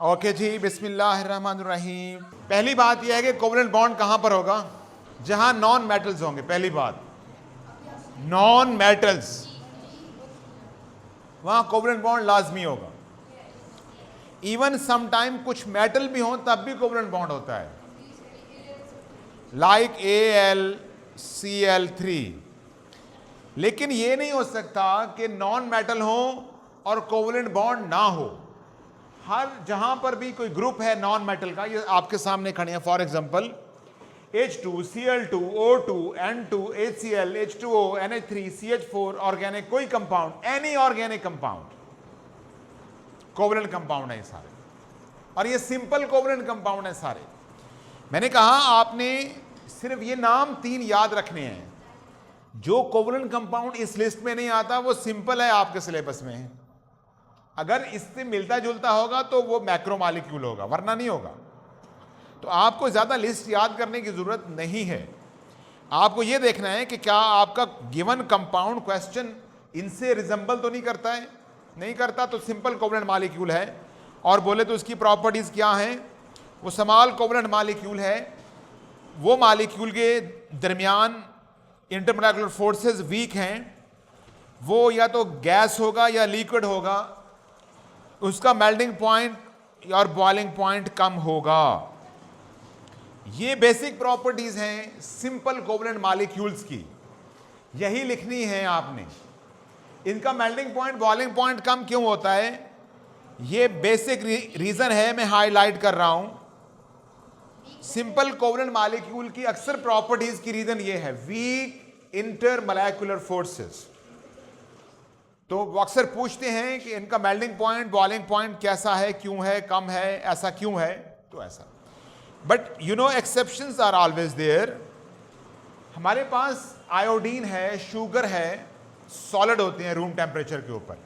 Okay जी, बिस्मिल्लाहिर्रहमानिर्रहीम। पहली बात यह है कि कोवलेंट बॉन्ड कहां पर होगा? जहां नॉन मेटल्स होंगे। पहली बात, नॉन मेटल्स, वहां कोवलेंट बॉन्ड लाजमी होगा। इवन समटाइम कुछ मेटल भी हो तब भी कोवलेंट बॉन्ड होता है, लाइक AlCl3। लेकिन यह नहीं हो सकता कि नॉन मेटल हो और कोवलेंट बॉन्ड ना हो। हर जहां पर भी कोई ग्रुप है नॉन मेटल का, ये आपके सामने खड़े हैं, for example H2Cl2 O2 N2 HCl H2O NH3 CH4 organic कोई compound, any organic compound covalent compound है ये सारे, और ये सिंपल कोवलेंट कंपाउंड है सारे। मैंने कहा आपने सिर्फ ये नाम 3 याद रखने हैं। जो कोवलेंट कंपाउंड इस लिस्ट में नहीं आता वो सिंपल है, आपके सिलेबस में है। अगर इससे मिलता जुलता होगा तो वो मैक्रोमॉलिक्यूल होगा, वरना नहीं होगा। तो आपको ज्यादा लिस्ट याद करने की जरूरत नहीं है। आपको यह देखना है कि क्या आपका गिवन कंपाउंड क्वेश्चन इनसे रिजेंबल तो नहीं करता है। नहीं करता तो सिंपल कोवलेंट मॉलिक्यूल है, और बोले तो इसकी प्रॉपर्टीज क्या हैं? वो स्मॉल कोवलेंट मॉलिक्यूल है। वो मॉलिक्यूल के दरमियान इंटरमोलेकुलर फोर्सेस वीक हैं। वो या तो गैस होगा या लिक्विड होगा, उसका मेल्टिंग पॉइंट और बॉइलिंग पॉइंट कम होगा। ये बेसिक प्रॉपर्टीज हैं सिंपल कोवलेंट मॉलिक्यूल्स की, यही लिखनी है आपने। इनका मेल्टिंग पॉइंट बॉइलिंग पॉइंट कम क्यों होता है, ये बेसिक रीजन है, मैं हाईलाइट कर रहा हूं। सिंपल कोवलेंट मॉलिक्यूल की अक्सर प्रॉपर्टीज की रीजन ये है, वीक इंटरमोलेकुलर फोर्सेस। तो वो अक्सर पूछते हैं कि इनका मेल्टिंग पॉइंट बॉइलिंग पॉइंट कैसा है, क्यों है, कम है, ऐसा क्यों है? तो ऐसा। But you know exceptions are always there. हमारे पास आयोडीन है, शुगर है, सॉलिड होते हैं रूम टेम्परेचर के ऊपर।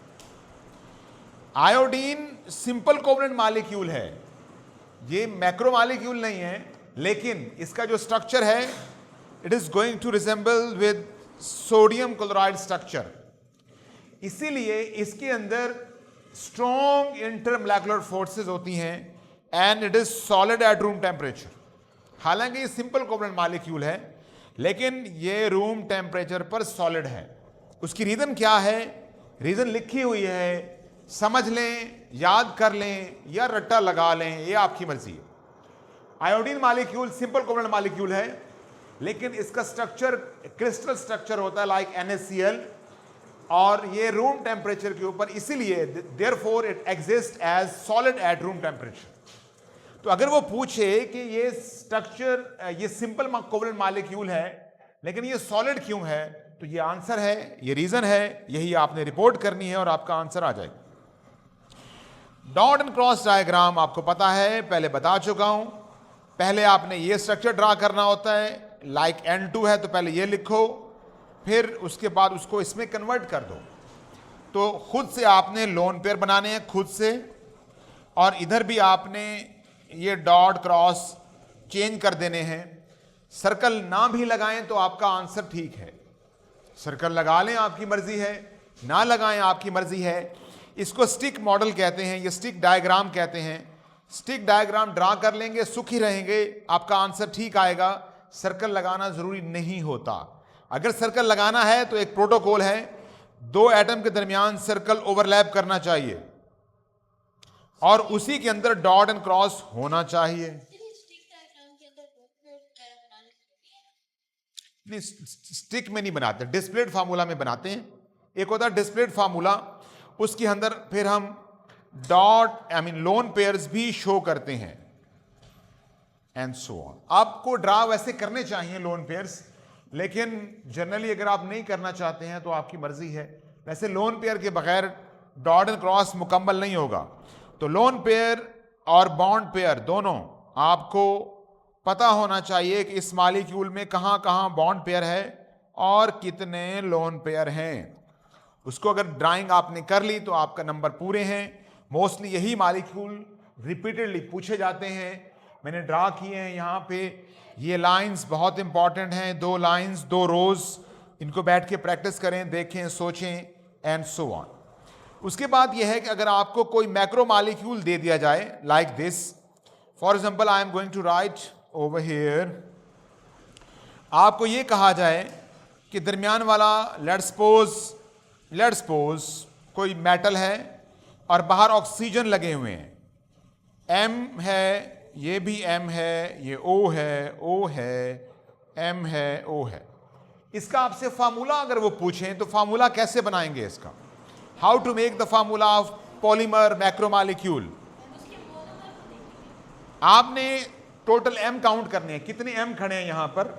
आयोडीन सिंपल कोवलेंट मॉलिक्यूल है, ये मैक्रो मॉलिक्यूल नहीं है, लेकिन इसका जो स्ट्रक्चर है it is going to resemble with sodium chloride structure. इसीलिए इसके अंदर स्ट्रॉन्ग इंटरमोलेकुलर फोर्सेस होती हैं and it is solid at room temperature. हालांकि ये सिंपल कोवलेंट मॉलिक्यूल है, लेकिन ये रूम टेम्परेचर पर सॉलिड है। उसकी रीजन क्या है? रीजन लिखी हुई है, समझ लें, याद कर लें या रट्टा लगा लें, ये आपकी मर्जी है। Iodine molecule simple covalent molecule है, लेकिन इसका स्ट्रक्चर क्रिस्टल स्ट्रक्चर होता है लाइक NaCl, और ये रूम टेम्परेचर के ऊपर, इसीलिए therefore it exist as solid at room temperature. तो अगर वो पूछे कि ये स्ट्रक्चर, ये सिंपल कोवलेंट मॉलिक्यूल है लेकिन ये सॉलिड क्यों है, तो ये आंसर है, ये रीजन है, यही आपने रिपोर्ट करनी है और आपका आंसर आ जाएगा। डॉट एंड क्रॉस डायग्राम आपको पता है, पहले बता चुका हूं। पहले आपने ये स्ट्रक्चर ड्रा करना होता है, लाइक N2 है तो पहले ये लिखो, फिर उसके बाद उसको इसमें कन्वर्ट कर दो। तो खुद से आपने लोन पेयर बनाने हैं, खुद से, और इधर भी आपने ये डॉट क्रॉस चेंज कर देने हैं। सर्कल ना भी लगाएं तो आपका आंसर ठीक है, सर्कल लगा लें आपकी मर्जी है, ना लगाएं आपकी मर्जी है। इसको स्टिक मॉडल कहते हैं, ये स्टिक डायग्राम कहते हैं। स्टिक डायग्राम ड्रा कर लेंगे, सुखी रहेंगे, आपका आंसर ठीक आएगा। सर्कल लगाना जरूरी नहीं होता। अगर सर्कल लगाना है तो एक प्रोटोकॉल है, 2 एटम के दरमियान सर्कल ओवरलैप करना चाहिए और उसी के अंदर डॉट एंड क्रॉस होना चाहिए। नहीं, स्टिक में नहीं बनाते, डिस्प्लेड फार्मूला में बनाते हैं। एक होता है डिस्प्लेड फार्मूला, उसके अंदर फिर हम डॉट लोन पेयर्स भी शो करते हैं एंड सो ऑन। आपको ड्रा वैसे करने चाहिए लोन पेयर्स, लेकिन जनरली अगर आप नहीं करना चाहते हैं तो आपकी मर्जी है। वैसे लोन पेयर के बगैर डॉट एंड क्रॉस मुकम्मल नहीं होगा। तो लोन पेयर और बॉन्ड पेयर दोनों आपको पता होना चाहिए कि इस मॉलिक्यूल में कहां कहां बॉन्ड पेयर है और कितने लोन पेयर हैं। उसको अगर ड्राइंग आपने कर ली तो आपका नंबर पूरे हैं। मोस्टली यही मॉलिक्यूल रिपीटेडली पूछे जाते हैं। मैंने ड्रा किए हैं यहाँ पे, ये लाइंस बहुत इंपॉर्टेंट हैं, 2 लाइंस 2 रोज, इनको बैठ के प्रैक्टिस करें, देखें, सोचें एंड सो ऑन। उसके बाद यह है कि अगर आपको कोई मैक्रो मॉलिक्यूल दे दिया जाए like this, for example I am going to write over here, आपको ये कहा जाए कि दरमियान वाला लेट्स सपोज कोई मेटल है और बाहर ऑक्सीजन लगे हुए हैं, M है, ये भी M है, ये O है, M है, O है। इसका आपसे फार्मूला अगर वो पूछें तो फार्मूला कैसे बनाएंगे इसका, how to make the formula of polymer macromolecule. आपने टोटल M काउंट करने हैं, कितने M खड़े हैं यहां पर,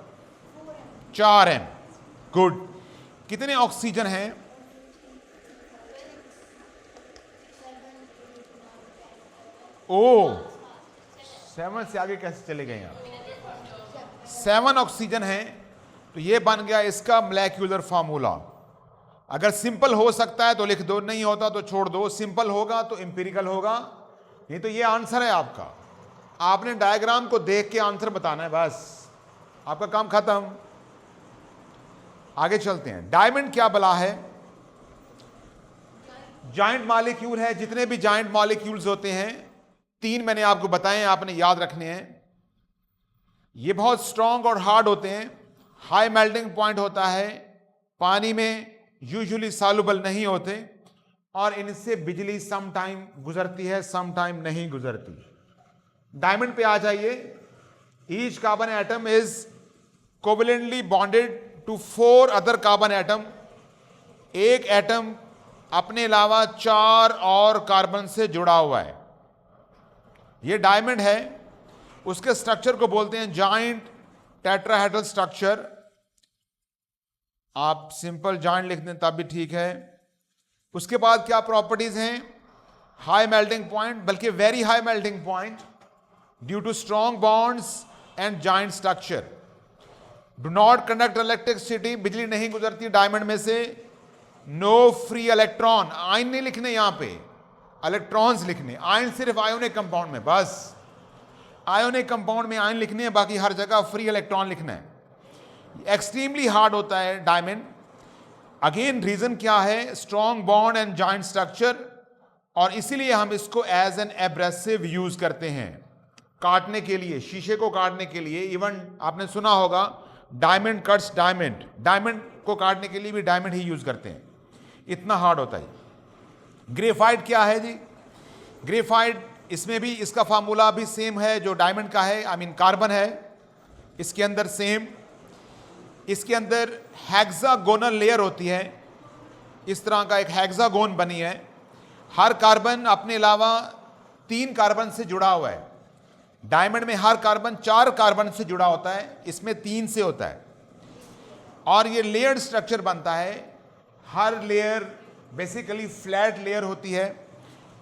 4 M, गुड। कितने ऑक्सीजन हैं, 7 से आगे कैसे चले गए आप, 7 ऑक्सीजन हैं, तो ये बन गया इसका मोलेक्युलर फार्मूला। अगर सिंपल हो सकता है तो लिख दो, नहीं होता तो छोड़ दो, सिंपल होगा तो एम्पिरिकल होगा, नहीं तो ये आंसर है आपका। आपने डायग्राम को देख के आंसर बताना है, बस आपका काम खत्म। आगे चलते हैं। डायमंड क्या बला है, जाइंट मॉलिक्यूल है। जितने भी जाइंट मॉलिक्यूल्स होते हैं, 3 मैंने आपको बताए हैं, आपने याद रखने हैं। ये बहुत स्ट्रॉन्ग और हार्ड होते हैं, हाई मेल्टिंग पॉइंट होता है, पानी में यूजुअली सॉल्युबल नहीं होते, और इनसे बिजली सम टाइम गुजरती है, सम टाइम नहीं गुजरती। डायमंड पे आ जाइए। Each carbon atom is covalently bonded to 4 other carbon atom. एक एटम अपने अलावा 4 और कार्बन से जुड़ा हुआ है। ये डायमंड है, उसके स्ट्रक्चर को बोलते हैं जाइंट टेट्राहेड्रल स्ट्रक्चर। आप सिंपल जाइंट लिख दें तब भी ठीक है। उसके बाद क्या प्रॉपर्टीज हैं, हाई मेल्टिंग पॉइंट, बल्कि very high melting point due to strong bonds and giant structure. Do not conduct electricity, बिजली नहीं गुजरती डायमंड में से। नो फ्री इलेक्ट्रॉन, आयन नहीं लिखने यहां पे, इलेक्ट्रॉन्स लिखने। आयन सिर्फ आयोनिक कंपाउंड में, बस आयोनिक कंपाउंड में आयन लिखने हैं, बाकी हर जगह फ्री इलेक्ट्रॉन लिखना है। एक्सट्रीमली हार्ड होता है डायमंड। अगेन रीजन क्या है, strong bond and joint structure, और इसीलिए हम इसको एज एन एब्रेसिव यूज करते हैं, काटने के लिए, शीशे को काटने के लिए। इवन आपने सुना होगा डायमंड कट्स डायमंड, डायमंड को काटने के लिए भी डायमंड ही यूज करते हैं, इतना हार्ड होता है। ग्रेफाइट क्या है जी, ग्रेफाइट, इसमें भी इसका फार्मूला भी सेम है जो डायमंड का है, आई मीन कार्बन है इसके अंदर सेम। इसके अंदर हेक्सागोनल लेयर होती है, इस तरह का एक हेक्सागोन बनी है। हर कार्बन अपने अलावा 3 कार्बन से जुड़ा हुआ है। डायमंड में हर कार्बन 4 कार्बन से जुड़ा होता है, इसमें 3 से होता है। और ये लेयर्ड स्ट्रक्चर बनता है। हर लेयर बेसिकली फ्लैट लेयर होती है,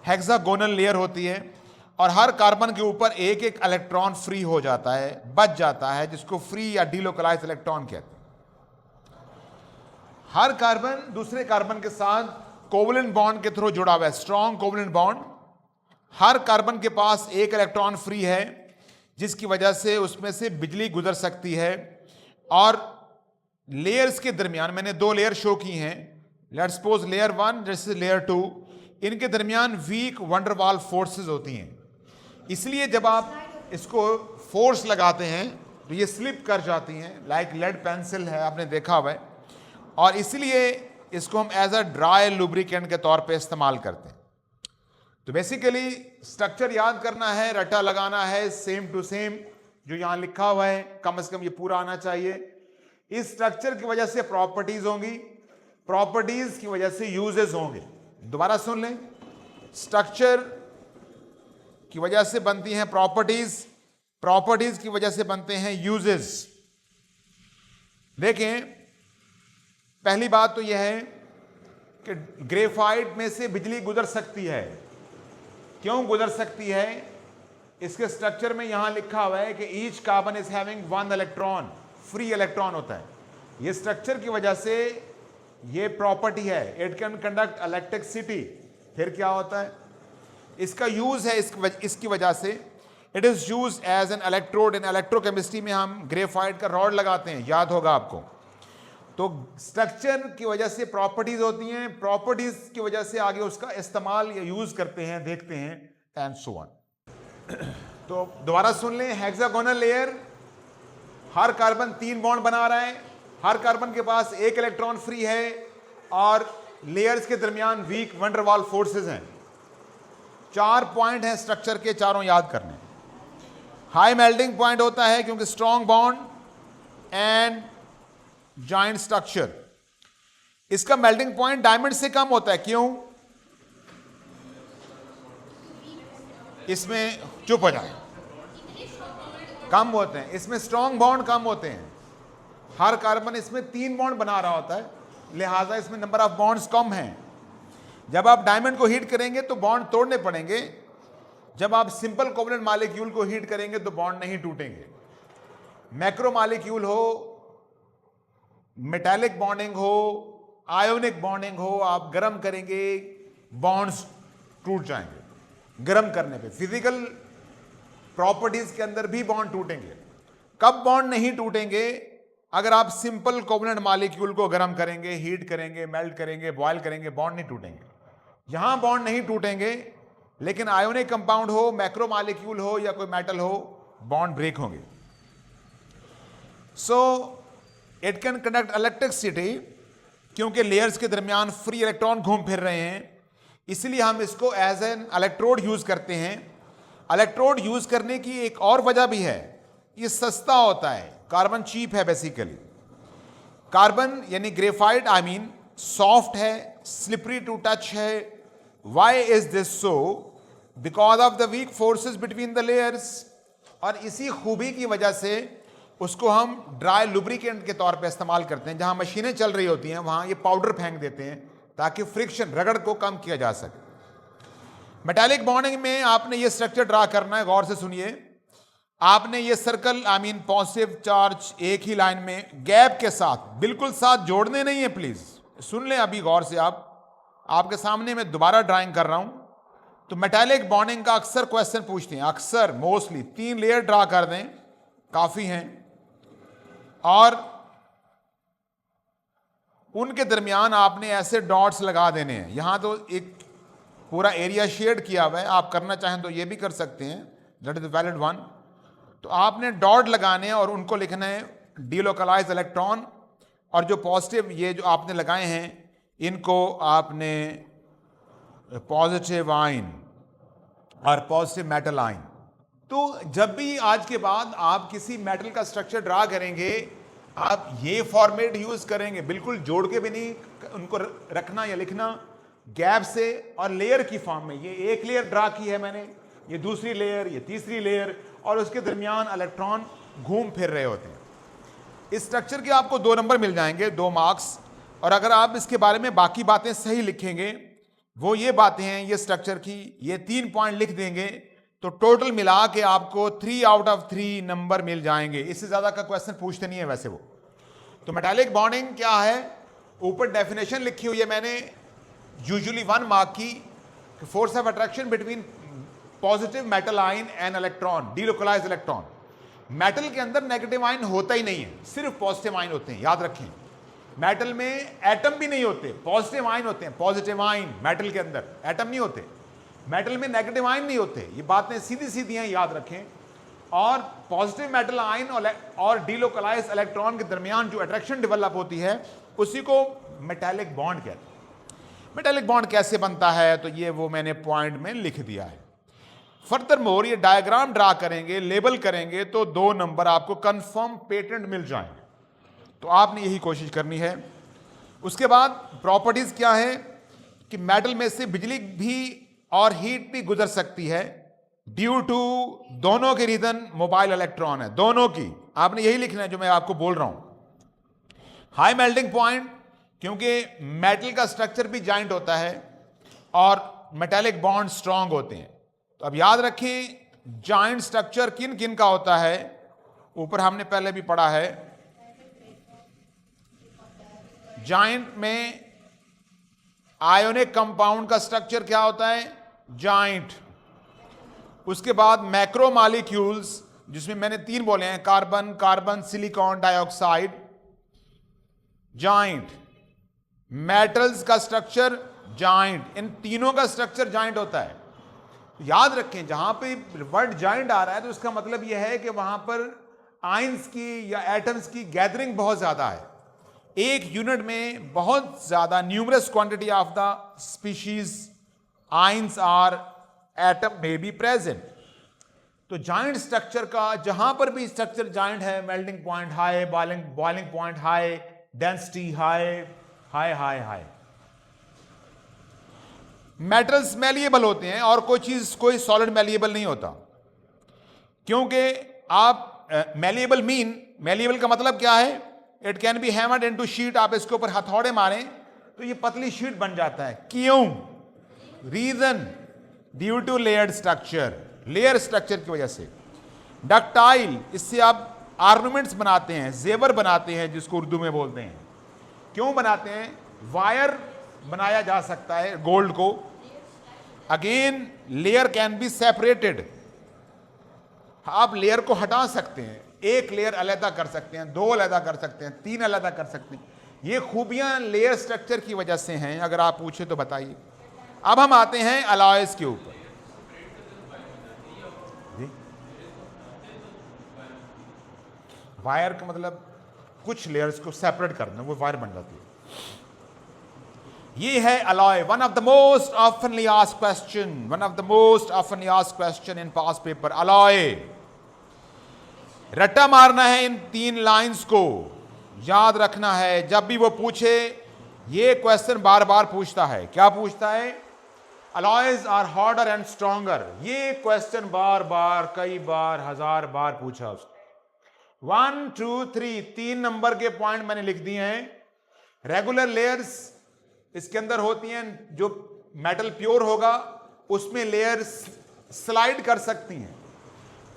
हेक्सागोनल लेयर होती है, और हर कार्बन के ऊपर एक एक इलेक्ट्रॉन फ्री हो जाता है, बच जाता है, जिसको फ्री या डीलोकलाइज इलेक्ट्रॉन कहते हैं। हर कार्बन दूसरे कार्बन के साथ कोवेलेंट बॉन्ड के थ्रू जुड़ा हुआ है, स्ट्रॉन्ग कोवेलेंट बॉन्ड। हर कार्बन के पास एक इलेक्ट्रॉन फ्री है, जिसकी वजह से उसमें से बिजली गुजर सकती है। और लेयर्स के दरमियान मैंने 2 लेयर शो की हैं, लेट्स सपोज लेयर 1 जैसे लेयर 2, इनके दरमियान वीक वंडरवाल फोर्सेस होती हैं। इसलिए जब आप इसको फोर्स लगाते हैं तो ये स्लिप कर जाती हैं, लाइक लेड पेंसिल है, आपने देखा हुआ है। और इसलिए इसको हम एज अ ड्राई लुब्रिकेंट के तौर पे इस्तेमाल करते हैं। तो बेसिकली स्ट्रक्चर याद करना है, रटा लगाना है, सेम टू सेम जो यहां लिखा हुआ है, कम से कम ये पूरा आना चाहिए। इस स्ट्रक्चर की वजह से प्रॉपर्टीज होंगी, प्रॉपर्टीज की वजह से यूजेस होंगे। दोबारा सुन लें, स्ट्रक्चर की वजह से बनती हैं प्रॉपर्टीज, प्रॉपर्टीज की वजह से बनते हैं यूजेस। देखें, पहली बात तो यह है कि ग्रेफाइट में से बिजली गुजर सकती है। क्यों गुजर सकती है, इसके स्ट्रक्चर में यहां लिखा हुआ है कि each carbon is having 1 electron, free electron होता है। यह स्ट्रक्चर की वजह से ये प्रॉपर्टी है, इट कैन कंडक्ट इलेक्ट्रिसिटी। फिर क्या होता है, इसका यूज है इसकी वजह से, it is use as an electrode. In electrochemistry में हम ग्रेफाइट का रॉड लगाते हैं, याद होगा आपको। तो स्ट्रक्चर की वजह से प्रॉपर्टीज होती हैं, प्रॉपर्टीज की वजह से आगे उसका इस्तेमाल या यूज करते हैं, देखते हैं, एंड सो ऑन। तो दोबारा सुन लें, हेक्सागोनल लेयर, हर कार्बन 3 बॉन्ड बना रहा है, हर कार्बन के पास 1 इलेक्ट्रॉन फ्री है और लेयर्स के दरमियान वीक वंडरवाल फोर्सेस हैं। 4 पॉइंट हैं स्ट्रक्चर के, चारों याद करने। हाई मेल्टिंग पॉइंट होता है क्योंकि strong bond and joint structure. इसका मेल्टिंग पॉइंट डायमंड से कम होता है, क्यों? इसमें चुप हो जाए, कम होते हैं, इसमें स्ट्रॉन्ग बॉन्ड कम होते हैं। हर कार्बन इसमें 3 बॉन्ड बना रहा होता है, लिहाजा इसमें नंबर ऑफ बॉन्ड्स कम हैं। जब आप डायमंड को हीट करेंगे तो बॉन्ड तोड़ने पड़ेंगे, जब आप सिंपल कोवलेंट मॉलिक्यूल को हीट करेंगे तो बॉन्ड नहीं टूटेंगे। मैक्रो मॉलिक्यूल हो, मेटालिक बॉन्डिंग हो, आयोनिक बॉन्डिंग हो, आप गर्म करेंगे बॉन्ड्स टूट जाएंगे। गर्म करने पे फिजिकल प्रॉपर्टीज के अंदर भी बॉन्ड टूटेंगे। कब बॉन्ड नहीं टूटेंगे? अगर आप सिंपल कोवलेंट मॉलिक्यूल को गर्म करेंगे, हीट करेंगे, मेल्ट करेंगे, बॉयल करेंगे, बॉन्ड नहीं टूटेंगे। यहां बॉन्ड नहीं टूटेंगे, लेकिन आयोनिक कंपाउंड हो, मैक्रो मॉलिक्यूल हो या कोई मेटल हो, बॉन्ड ब्रेक होंगे। So it can conduct electricity, क्योंकि लेयर्स के दरमियान फ्री इलेक्ट्रॉन घूम फिर रहे हैं, इसलिए हम इसको एज एन इलेक्ट्रोड यूज करते हैं। इलेक्ट्रोड यूज करने की एक और वजह भी है, ये सस्ता होता है, कार्बन चीप है बेसिकली। कार्बन यानी ग्रेफाइट आई मीन सॉफ्ट है, स्लिपरी टू टच है। Why is this so? Because of the weak forces between the layers. और इसी खूबी की वजह से उसको हम ड्राई लुब्रिकेंट के तौर पे इस्तेमाल करते हैं। जहां मशीनें चल रही होती हैं वहां ये पाउडर फेंक देते हैं ताकि फ्रिक्शन, रगड़ को कम किया जा सके। मेटालिक बॉन्डिंग में आपने ये स्ट्रक्चर ड्रा करना है, गौर से सुनिए। आपने ये circle I mean positive charge एक ही लाइन में गैप के साथ, बिल्कुल साथ जोड़ने नहीं है, प्लीज सुन लें अभी गौर से। आपके सामने मैं दोबारा ड्राइंग कर रहा हूं। तो मेटालिक बॉन्डिंग का अक्सर क्वेश्चन पूछते हैं, अक्सर मोस्टली 3 लेयर ड्रा कर दें, काफी हैं, और उनके दरमियान आपने ऐसे डॉट्स लगा देने हैं। यहां तो एक पूरा एरिया शेड किया हुआ है, आप करना चाहें तो ये भी कर सकते हैं, दैट इज वैलिड वन। तो आपने डॉट लगाने हैं और उनको लिखना है डीलोकलाइज इलेक्ट्रॉन, और जो पॉजिटिव ये जो आपने लगाए हैं इनको आपने पॉजिटिव आयन और पॉजिटिव मेटल आयन। तो जब भी आज के बाद आप किसी मेटल का स्ट्रक्चर ड्रा करेंगे, आप ये फॉर्मेट यूज करेंगे, बिल्कुल जोड़ के भी नहीं उनको रखना या लिखना, गैप से और लेयर की फॉर्म में। ये एक लेयर ड्रा की है मैंने, ये दूसरी लेयर, ये तीसरी लेयर, और उसके दरमियान इलेक्ट्रॉन घूम फिर रहे होते हैं। इस स्ट्रक्चर के आपको 2 नंबर मिल जाएंगे, 2 मार्क्स। और अगर आप इसके बारे में बाकी बातें सही लिखेंगे, वो ये बातें हैं ये स्ट्रक्चर की, ये 3 पॉइंट लिख देंगे, तो टोटल मिला के आपको 3 आउट ऑफ 3 नंबर मिल जाएंगे। इससे ज्यादा का क्वेश्चन पूछते नहीं है वैसे वो। तो मेटालिक बॉन्डिंग क्या है, ऊपर डेफिनेशन लिखी हुई है मैंने, यूजुअली 1 मार्क की, force of attraction between positive metal ion and electron, delocalize electron. Metal के अंदर नेगेटिव आयन होता ही नहीं है, सिर्फ पॉजिटिव आयन होते हैं, याद रखें। मेटल में एटम भी नहीं होते, पॉजिटिव आयन होते हैं, पॉजिटिव आयन मेटल के अंदर, एटम नहीं होते। मेटल में नेगेटिव आयन नहीं होते, ये बातें सीधी सीधी हैं, याद रखें। और पॉजिटिव मेटल आयन और डीलोकलाइज इलेक्ट्रॉन के दरमियान जो अट्रैक्शन डेवलप होती है उसी को मेटालिक बॉन्ड कहते हैं। मेटालिक बॉन्ड कैसे बनता है, तो ये वो मैंने पॉइंट में लिख दिया है। फर्दर मोर ये डायग्राम ड्रा करेंगे, लेबल करेंगे, तो 2 नंबर आपको कंफर्म पेटेंट मिल जाएंगे। तो आपने यही कोशिश करनी है। उसके बाद प्रॉपर्टीज क्या है कि मेटल में से बिजली भी और हीट भी गुजर सकती है ड्यू टू, दोनों के रीजन मोबाइल इलेक्ट्रॉन है, दोनों की। आपने यही लिखना है जो मैं आपको बोल रहा हूं। हाई मेल्टिंग पॉइंट, क्योंकि मेटल का स्ट्रक्चर भी जॉइंट होता है और मेटालिक बॉन्ड स्ट्रांग होते हैं। तो अब याद रखें जॉइंट स्ट्रक्चर किन किन का होता है, ऊपर हमने पहले भी पढ़ा है। जॉइंट में आयोनिक कंपाउंड का स्ट्रक्चर क्या होता है, जॉइंट। उसके बाद मैक्रो मॉलिक्यूल्स, जिसमें मैंने 3 बोले हैं, carbon, carbon silicon dioxide. Joint, metals का स्ट्रक्चर जॉइंट, इन तीनों का स्ट्रक्चर जॉइंट होता है। याद रखें, जहां पे वर्ड जॉइंट आ रहा है तो इसका मतलब यह है कि वहां पर आयंस की या एटम्स की गैदरिंग बहुत ज्यादा है। एक यूनिट में बहुत ज्यादा numerous quantity of the species ions or atom में बी प्रेजेंट। तो जॉइंट स्ट्रक्चर का जहां पर भी स्ट्रक्चर जॉइंट है, melting point high, boiling point high, density high high high high. Metals malleable होते हैं और कोई सॉलिड मैलिएबल नहीं होता, क्योंकि आप मैलिएबल का मतलब क्या है? It can be hammered into sheet. आप इसके ऊपर हथौड़े मारें तो ये पतली शीट बन जाता है। क्यों? Reason due to layered structure, layer structure की वजह से। डक्टाइल, इससे आप ऑर्नामेंट्स बनाते हैं, जेवर बनाते हैं, जिसको उर्दू में बोलते हैं। क्यों बनाते हैं? वायर बनाया जा सकता है गोल्ड को। Again layer can be separated, आप लेयर को हटा सकते हैं, एक लेयर अलग कर सकते हैं, दो अलग कर सकते हैं, तीन अलग कर सकते हैं। ये खूबियां लेयर स्ट्रक्चर की वजह से हैं। अगर आप पूछे तो बताइए। अब हम आते हैं अलॉयज के ऊपर। वायर का मतलब कुछ लेयर्स को सेपरेट करना, वो वायर बन जाती है। ये है alloy, one of the most ऑफनली asked question in past paper. Alloy, रट्टा मारना है इन तीन लाइंस को, याद रखना है। जब भी वो पूछे, ये क्वेश्चन बार बार पूछता है। क्या पूछता है? Alloys are harder and stronger. ये क्वेश्चन बार बार, कई बार, 1000 बार पूछा उसने। 1 2 3 3 नंबर के पॉइंट मैंने लिख दिए हैं। रेगुलर लेयर्स इसके अंदर होती हैं। जो मेटल प्योर होगा उसमें लेयर्स स्लाइड कर सकती हैं,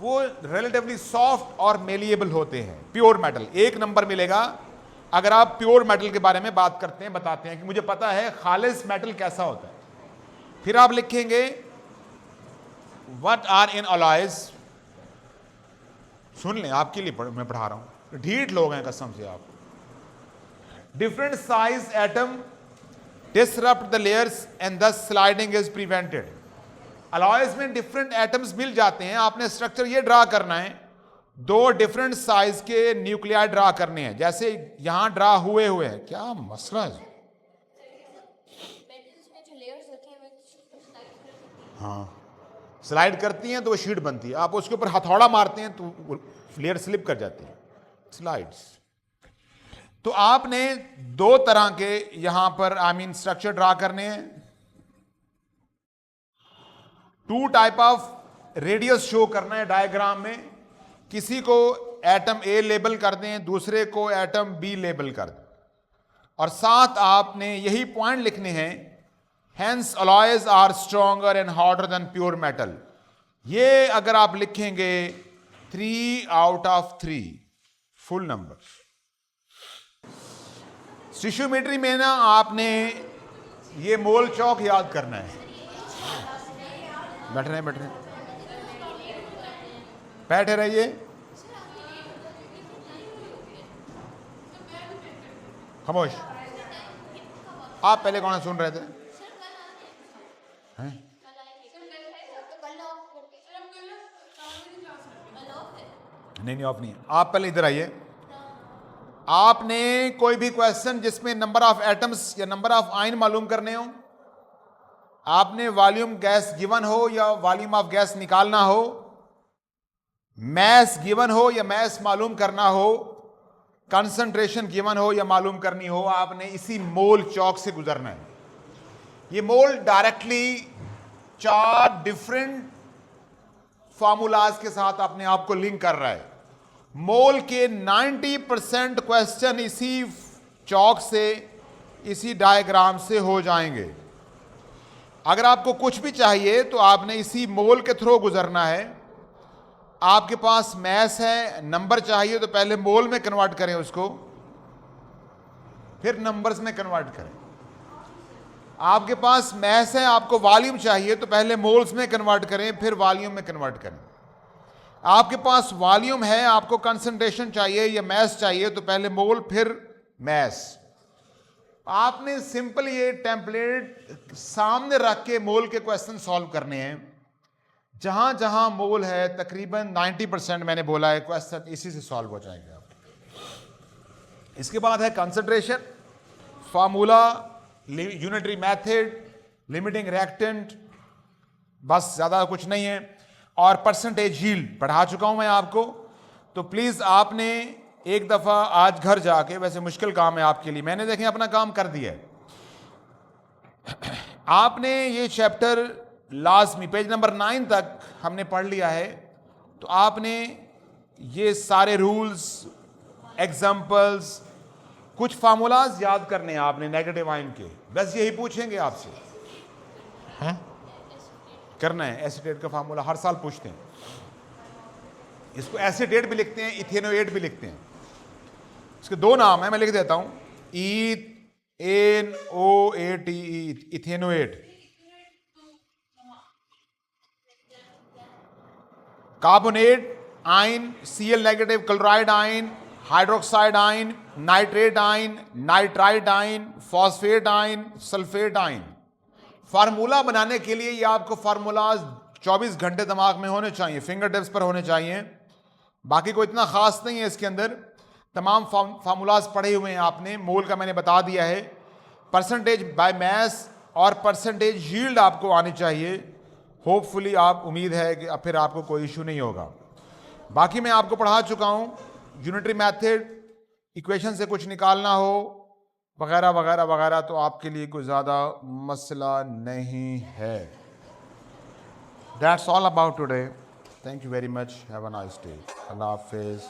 वो रिलेटिवली सॉफ्ट और मेलिएबल होते हैं। प्योर मेटल 1 नंबर मिलेगा अगर आप प्योर मेटल के बारे में बात करते हैं, बताते हैं कि मुझे पता है खालिस मेटल कैसा होता है। फिर आप लिखेंगे व्हाट आर इन अलॉयज। सुन लें, आपके लिए मैं पढ़ा रहा हूं, ढीठ लोग हैं कसम से आप। Different size atom disrupt the layers and thus sliding is prevented। Alloys में डिफरेंट एटम्स मिल जाते हैं। आपने स्ट्रक्चर ये ड्रा करना है, 2 डिफरेंट साइज के न्यूक्लियाई ड्रा करने हैं, जैसे यहां ड्रा हुए हैं। क्या मसला है? हाँ, स्लाइड करती हैं तो वो शीट बनती है। आप उसके ऊपर हथौड़ा मारते हैं तो लेयर स्लिप कर जाती है, स्लाइड्स। तो आपने 2 तरह के यहां पर स्ट्रक्चर ड्रा करने हैं। 2 टाइप ऑफ रेडियस शो करना है डायग्राम में। किसी को एटम ए लेबल कर दें, दूसरे को एटम बी लेबल कर दें, और साथ आपने यही पॉइंट लिखने हैं। Hence alloys are stronger and harder than pure metal. ये अगर आप लिखेंगे 3 out of 3 full number. Stoichiometry में ना आपने ये मोल चौक याद करना है। बैठ रहिए। खामोश। आप पहले कौन सुन रहे थे? हैं? नहीं, ऑफ नहीं है। आप पहले इधर आइए। आपने कोई भी क्वेश्चन जिसमें नंबर ऑफ एटम्स या नंबर ऑफ आयन मालूम करने हो, आपने वॉल्यूम गैस गिवन हो या वॉल्यूम ऑफ गैस निकालना हो, मैस गिवन हो या मैस मालूम करना हो, कंसंट्रेशन गिवन हो या मालूम करनी हो, आपने इसी मोल चौक से गुजरना है। ये मोल डायरेक्टली 4 डिफरेंट फॉर्मूलाज के साथ अपने आप को लिंक कर रहा है। मोल के 90% क्वेश्चन इसी चौक से, इसी डायग्राम से हो जाएंगे। अगर आपको कुछ भी चाहिए तो आपने इसी मोल के थ्रू गुजरना है। आपके पास मैस है, नंबर चाहिए तो पहले मोल में कन्वर्ट करें उसको, फिर नंबर्स में कन्वर्ट करें। आपके पास मैस है, आपको वॉल्यूम चाहिए तो पहले मोल्स में कन्वर्ट करें, फिर वॉल्यूम में कन्वर्ट करें। आपके पास वॉल्यूम है, आपको कंसंट्रेशन चाहिए या मैस चाहिए तो पहले मोल फिर मैस। आपने सिंपल ये टेम्पलेट सामने रख के मोल के क्वेश्चन सॉल्व करने हैं। जहां जहां मोल है तकरीबन 90% मैंने बोला है क्वेश्चन इसी से सॉल्व हो जाएंगे आप। इसके बाद है concentration, formula, unitary method, limiting reactant, बस ज़्यादा कुछ नहीं है। और परसेंटेज यील्ड पढ़ा चुका हूं मैं आपको, तो प्लीज़ आपने एक दफ़ा आज घर जाके, वैसे मुश्किल काम है आपके लिए, मैंने देखें अपना काम कर दिया है, आपने ये चैप्टर लाजमी पेज नंबर 9 तक हमने पढ़ लिया है। तो आपने ये सारे रूल्स, एग्जाम्पल्स, कुछ फार्मूलाज याद करने हैं आपने नेगेटिव आयन के, बस यही पूछेंगे आपसे, हैं करना है। एसीटेट का फार्मूला हर साल पूछते हैं, इसको एसीटेट भी लिखते हैं, इथेनोएट भी लिखते हैं। इसके दो नाम है, मैं लिख देता हूं, ENOATE, ethanoate. Carbonate ion, Cl negative, chloride ion, hydroxide ion, nitrate ion, nitrite ion, phosphate ion, sulphate ion. Formula बनाने के लिए ये आपको फार्मूलाज 24 घंटे दिमाग में होने चाहिए, फिंगर टिप्स पर होने चाहिए। बाकी कोई इतना खास नहीं है इसके अंदर, तमाम फार्मूलाज पढ़े हुए हैं आपने। मोल का मैंने बता दिया है, परसेंटेज बाय मास और परसेंटेज यील्ड आपको आनी चाहिए। होपफुली आप, उम्मीद है कि अब फिर आपको कोई इशू नहीं होगा। बाकी मैं आपको पढ़ा चुका हूँ, यूनिटरी मेथड, इक्वेशन से कुछ निकालना हो वगैरह वगैरह वगैरह, तो आपके लिए कोई ज़्यादा मसला नहीं है। That's all about today. Thank you very much, have a nice day. अल्लाह हाफिज़।